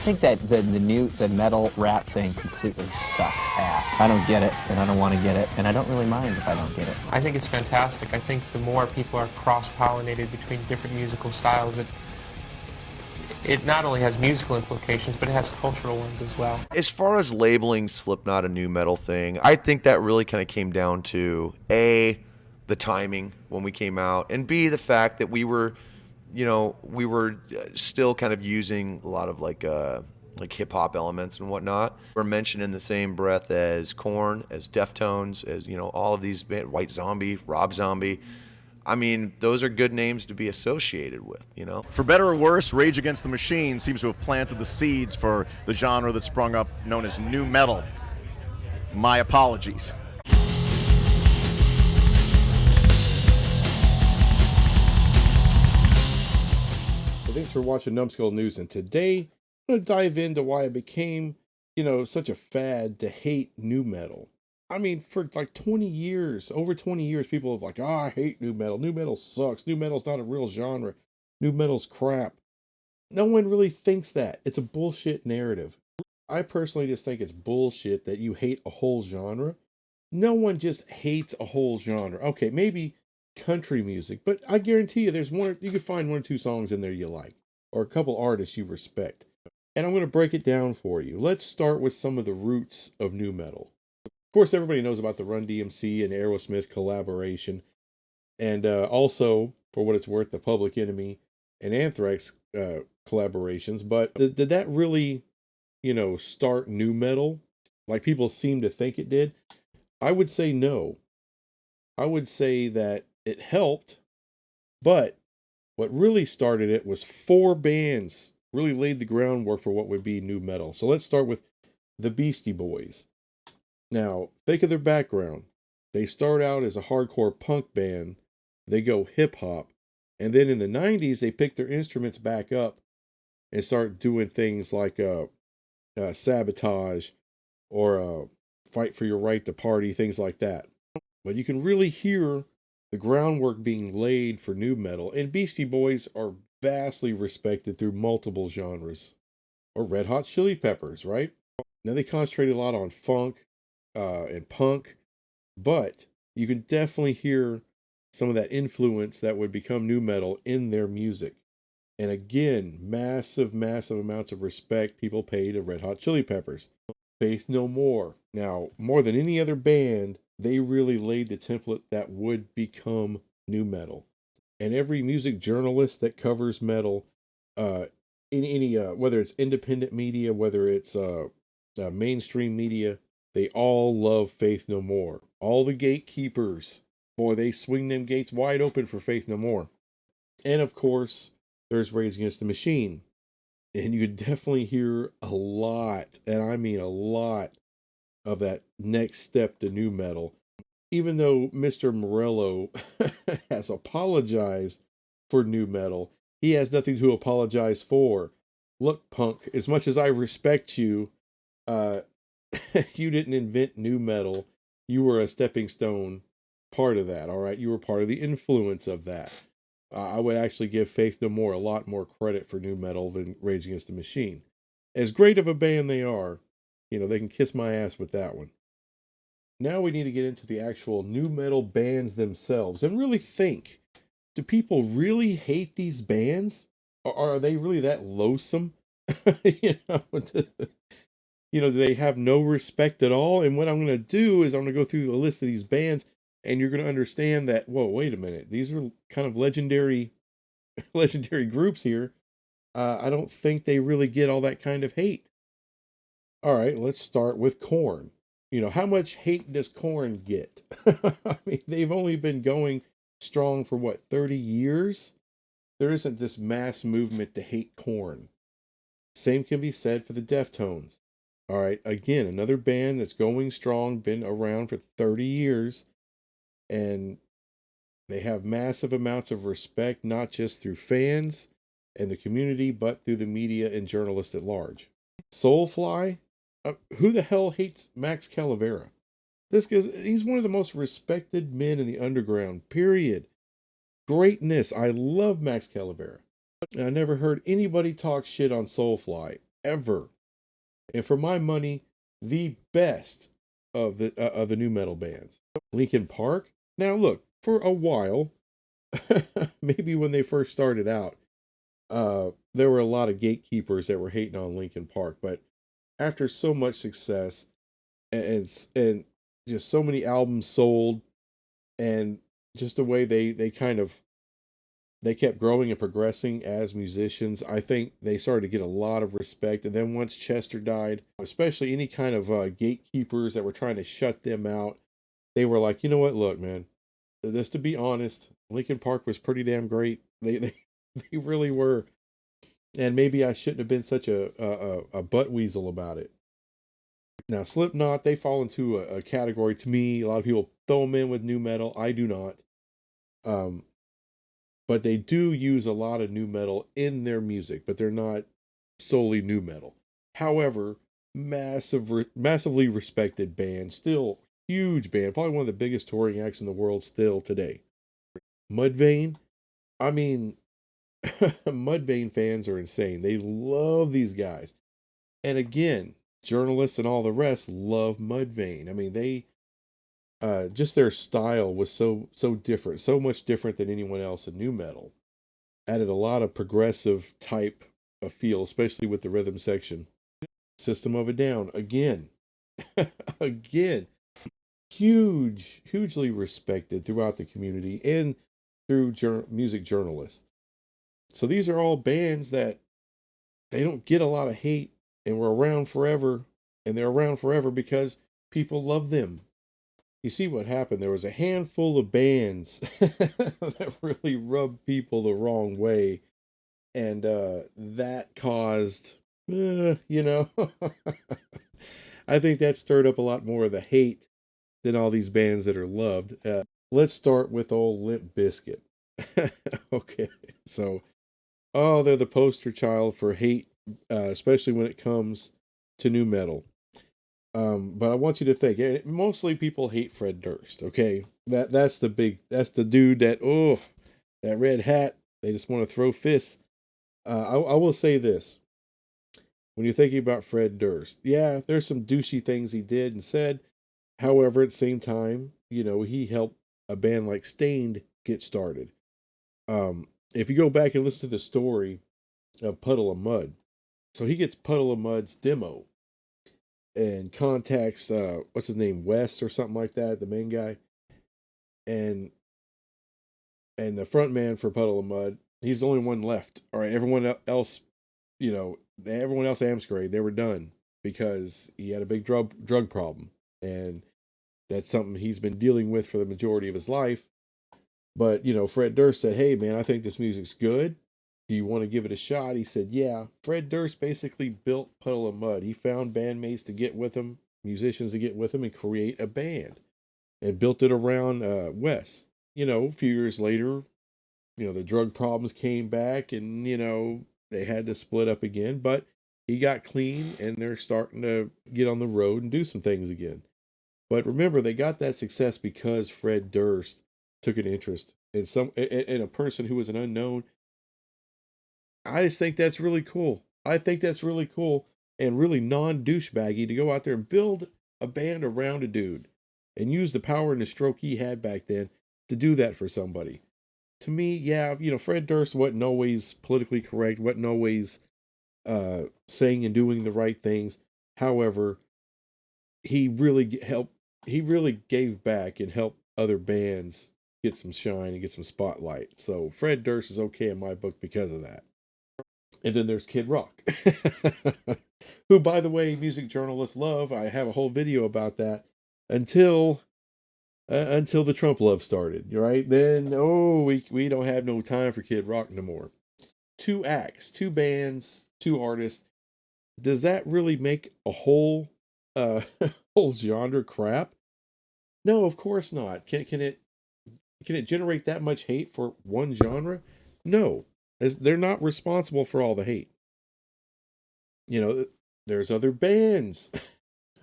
think that the metal rap thing completely sucks ass. I don't get it, and I don't want to get it, and I don't really mind if I don't get it. I think it's fantastic. I think the more people are cross-pollinated between different musical styles, it not only has musical implications, but it has cultural ones as well. As far as labeling Slipknot a new metal thing, I think that really kind of came down to A, the timing when we came out, and B, the fact that we were still kind of using a lot of like hip hop elements and whatnot. We're mentioned in the same breath as Korn, as Deftones, as all of these White Zombie, Rob Zombie. I mean, those are good names to be associated with, For better or worse, Rage Against the Machine seems to have planted the seeds for the genre that sprung up known as nu metal. My apologies. Well, thanks for watching Numbskull News, and today I'm going to dive into why it became, such a fad to hate nu metal. I mean, for like 20 years, over 20 years, people have like, I hate nu metal. Nu metal sucks. Nu metal's not a real genre. Nu metal's crap. No one really thinks that. It's a bullshit narrative. I personally just think it's bullshit that you hate a whole genre. No one just hates a whole genre. Okay, maybe country music, but I guarantee you you can find 1 or 2 songs in there you like, or a couple artists you respect. And I'm going to break it down for you. Let's start with some of the roots of nu metal. Of course, everybody knows about the Run DMC and Aerosmith collaboration, and also, for what it's worth, the Public Enemy and Anthrax collaborations. But did that really, start nu metal like people seem to think it did? I would say no. I would say that it helped, but what really started it was 4 bands really laid the groundwork for what would be nu metal. So let's start with the Beastie Boys. Now, think of their background. They start out as a hardcore punk band. They go hip hop. And then in the 90s, they pick their instruments back up and start doing things like Sabotage or Fight for Your Right to Party, things like that. But you can really hear the groundwork being laid for nu metal. And Beastie Boys are vastly respected through multiple genres. Or Red Hot Chili Peppers, right? Now, they concentrate a lot on funk and punk, but you can definitely hear some of that influence that would become nu metal in their music. And again, massive amounts of respect people pay to Red Hot Chili Peppers. Faith No More. Now, more than any other band, they really laid the template that would become nu metal. And every music journalist that covers metal, in any whether it's independent media, whether it's mainstream media, they all love Faith No More. All the gatekeepers, boy, they swing them gates wide open for Faith No More. And of course, there's Rage Against the Machine. And you could definitely hear a lot, and I mean a lot, of that next step to nu metal. Even though Mr. Morello has apologized for nu metal, he has nothing to apologize for. Look, punk, as much as I respect you, you didn't invent nu metal. You were a stepping stone part of that, all right? You were part of the influence of that. I would actually give Faith No More a lot more credit for nu metal than Rage Against the Machine. As great of a band they are, they can kiss my ass with that one. Now we need to get into the actual nu metal bands themselves and really think, do people really hate these bands? Or are they really that loathsome? Do they have no respect at all? And what I'm going to do is I'm going to go through the list of these bands, and you're going to understand that, whoa, wait a minute. These are kind of legendary groups here. I don't think they really get all that kind of hate. All right, let's start with Korn. How much hate does Korn get? I mean, they've only been going strong for 30 years? There isn't this mass movement to hate Korn. Same can be said for the Deftones. All right, again, another band that's going strong, been around for 30 years, and they have massive amounts of respect, not just through fans and the community, but through the media and journalists at large. Soulfly, who the hell hates Max Calavera? He's one of the most respected men in the underground, period. Greatness. I love Max Calavera. And I never heard anybody talk shit on Soulfly. ever. And for my money, the best of the new metal bands. Linkin Park. Now look, for a while, maybe when they first started out, there were a lot of gatekeepers that were hating on Linkin Park, but after so much success and just so many albums sold, and just the way they kept growing and progressing as musicians, I think they started to get a lot of respect. And then once Chester died, especially any kind of gatekeepers that were trying to shut them out, they were like, you know what, look, man, just to be honest, Linkin Park was pretty damn great. They really were. And maybe I shouldn't have been such a butt weasel about it. Now, Slipknot, they fall into a category, to me, a lot of people throw them in with new metal. I do not. Um, but they do use a lot of new metal in their music, but they're not solely new metal. However, massively respected band, still huge band, probably one of the biggest touring acts in the world still today. Mudvayne, I mean, Mudvayne fans are insane. They love these guys. And again, journalists and all the rest love Mudvayne. I mean, they just their style was so different, so much different than anyone else in new metal. Added a lot of progressive type of feel, especially with the rhythm section. System of a Down, again, again, hugely respected throughout the community and through music journalists. So these are all bands that they don't get a lot of hate, and were around forever, and they're around forever because people love them. You see what happened? There was a handful of bands that really rubbed people the wrong way, and that caused, you know, I think that stirred up a lot more of the hate than all these bands that are loved. Let's start with old Limp Bizkit. Okay, so, oh, they're the poster child for hate, especially when it comes to new metal. But I want you to think, mostly people hate Fred Durst, okay? That's the dude that red hat, they just want to throw fists. I will say this. When you're thinking about Fred Durst, yeah, there's some douchey things he did and said. However, at the same time, you know, he helped a band like Stained get started. If you go back and listen to the story of Puddle of Mud, so he gets Puddle of Mud's demo and contacts what's his name, Wes or something like that, the main guy, and the front man for Puddle of Mud, he's the only one left. All right, everyone else, you know, everyone else Amscray, they were done because he had a big drug problem, and that's something he's been dealing with for the majority of his life. But you know, Fred Durst said, "Hey man, I think this music's good. Do you want to give it a shot?" He said, "Yeah." Fred Durst basically built Puddle of Mud. He found bandmates to get with him, musicians to get with him, and create a band, and built it around Wes. You know, a few years later, you know, the drug problems came back, and you know, they had to split up again. But he got clean, and they're starting to get on the road and do some things again. But remember, they got that success because Fred Durst took an interest in a person who was an unknown. I just think that's really cool. I think that's really cool and really non-douchebaggy to go out there and build a band around a dude and use the power and the stroke he had back then to do that for somebody. To me, yeah, you know, Fred Durst wasn't always politically correct, wasn't always saying and doing the right things. However, he really helped. He really gave back and helped other bands get some shine and get some spotlight. So Fred Durst is okay in my book because of that. And then there's Kid Rock, who, by the way, music journalists love. I have a whole video about that until the Trump love started, right? Then, we don't have no time for Kid Rock no more. 2 acts, 2 bands, 2 artists. Does that really make a whole whole genre crap? No, of course not. Can it generate that much hate for one genre? No, as they're not responsible for all the hate. You know, there's other bands.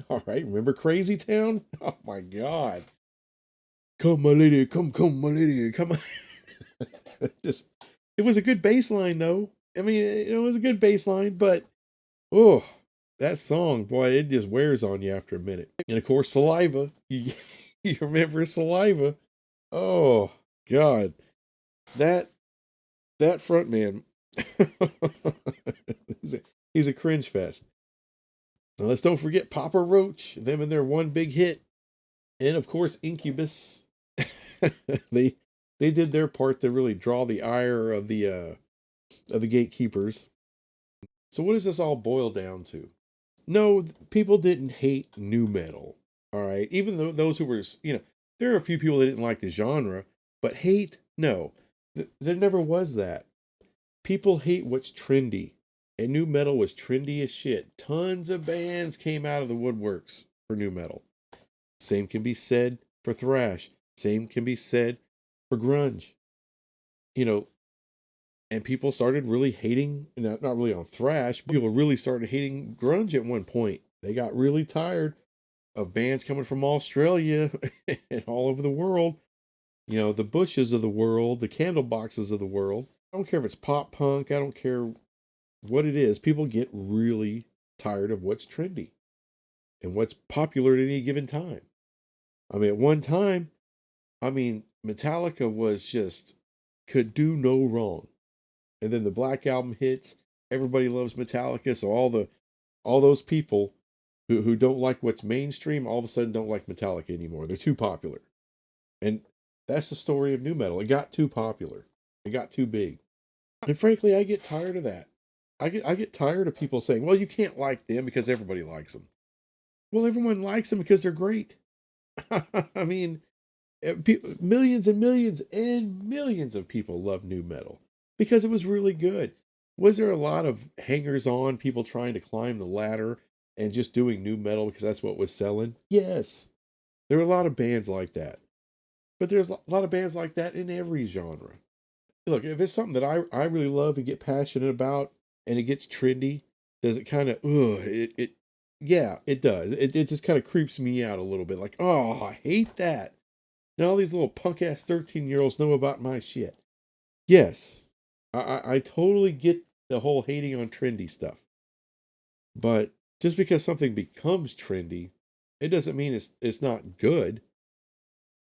All right, remember Crazy Town? Oh my God. Come my lady, come my lady, come on. Just, it was a good bass line though. I mean, it was a good bass line, but Oh, that song, boy, it just wears on you after a minute. And of course, Saliva. You remember Saliva? Oh God, that front man. he's a cringe fest. Now let's don't forget Papa Roach, them and their one big hit, and of course Incubus. they they did their part to really draw the ire of the gatekeepers. So what does this all boil down to? No, people didn't hate new metal. All right, even though those who were, there are a few people that didn't like the genre, but hate, no, there never was that. People hate what's trendy, and new metal was trendy as shit. Tons of bands came out of the woodworks for new metal. Same can be said for thrash. Same can be said for grunge. You know, and people started really hating, not really on thrash, people really started hating grunge at one point. They got really tired of bands coming from Australia and all over the world. The Bushes of the world, the Candleboxes of the world. I don't care if it's pop punk. I don't care what it is. People get really tired of what's trendy and what's popular at any given time. I mean, at one time, Metallica was just, could do no wrong. And then the Black Album hits. Everybody loves Metallica. So all those people who don't like what's mainstream, all of a sudden don't like Metallica anymore. They're too popular. And that's the story of new metal. It got too popular. It got too big. And frankly, I get tired of that. I get tired of people saying, well, you can't like them because everybody likes them. Well, everyone likes them because they're great. I mean, millions and millions and millions of people love new metal because it was really good. Was there a lot of hangers on, people trying to climb the ladder and just doing new metal because that's what was selling? Yes. There were a lot of bands like that. But there's a lot of bands like that in every genre. Look, if it's something that I really love and get passionate about and it gets trendy, does it kind of, yeah, it does. It just kind of creeps me out a little bit. Like, oh, I hate that. Now all these little punk ass 13-year-olds know about my shit. Yes, I totally get the whole hating on trendy stuff. But just because something becomes trendy, it doesn't mean it's not good.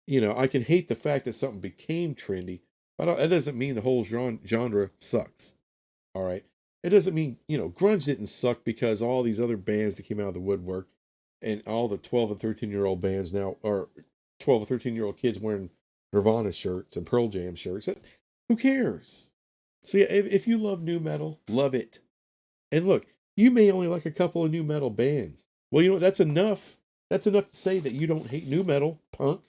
I can hate the fact that something became trendy, but that doesn't mean the whole genre sucks. All right. It doesn't mean, grunge didn't suck because all these other bands that came out of the woodwork and all the 12 and 13-year-old bands now are 12 or 13-year-old kids wearing Nirvana shirts and Pearl Jam shirts. Who cares? See, if you love new metal, love it. And look, you may only like a couple of new metal bands. Well, that's enough. That's enough to say that you don't hate new metal, punk.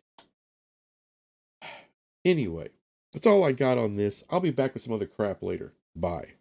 Anyway, that's all I got on this. I'll be back with some other crap later. Bye.